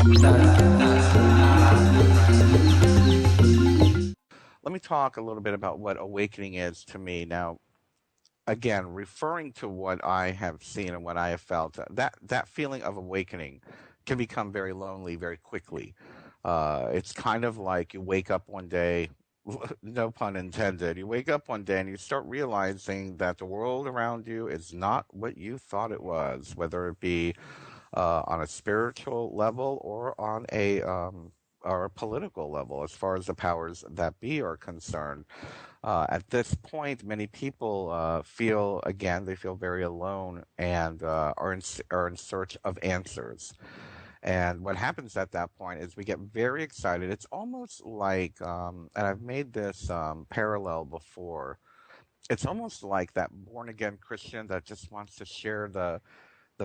Let me talk a little bit about what awakening is to me. Now, again, referring to what I have seen and what I have felt, that feeling of awakening can become very lonely very quickly. It's kind of like you wake up one day, no pun intended, you wake up one day and you start realizing that the world around you is not what you thought it was, whether it be on a spiritual level or a political level, as far as the powers that be are concerned. At this point, many people feel, again, they feel very alone and are in search of answers. And what happens at that point is we get very excited. It's almost like, and I've made this parallel before. It's almost like that born again Christian that just wants to share the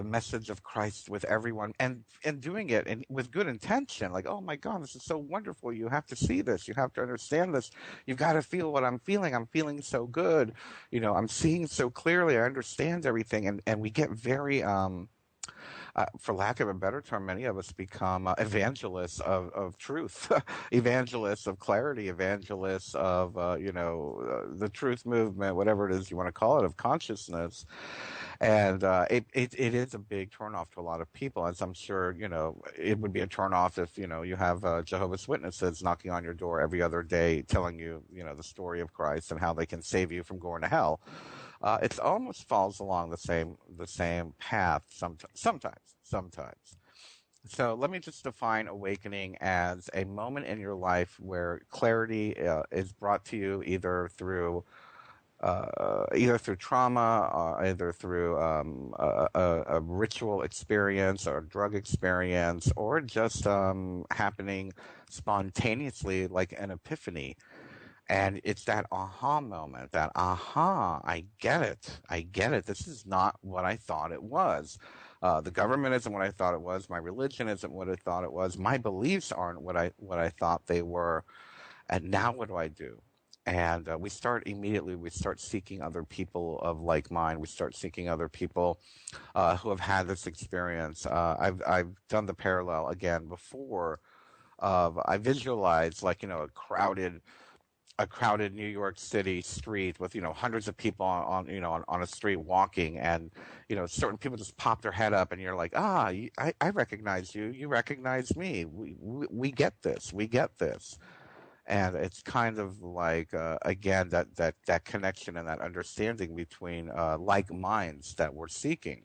message of Christ with everyone, and doing it with good intention, like, oh my God, this is so wonderful, you have to see this, you have to understand this, you've got to feel what I'm feeling so good, I'm seeing so clearly, I understand everything, and we get very for lack of a better term, many of us become evangelists of truth, evangelists of clarity, evangelists of, the truth movement, whatever it is you want to call it, of consciousness. And it is a big turnoff to a lot of people, as I'm sure, it would be a turnoff if, you have Jehovah's Witnesses knocking on your door every other day telling you, the story of Christ and how they can save you from going to hell. It almost falls along the same path sometimes. So let me just define awakening as a moment in your life where clarity is brought to you either through trauma, either through a ritual experience or a drug experience, or just happening spontaneously, like an epiphany. And it's that aha moment, that aha, I get it. I get it. This is not what I thought it was. The government isn't what I thought it was. My religion isn't what I thought it was. My beliefs aren't what I thought they were. And now what do I do? And we start seeking other people of like mind. We start seeking other people who have had this experience. I've done the parallel again before. I visualize, like, a crowded New York City street with, hundreds of people on a street walking, and certain people just pop their head up, and you're like, I recognize you, you recognize me, we get this. And it's kind of like, again, that connection and that understanding between like minds that we're seeking.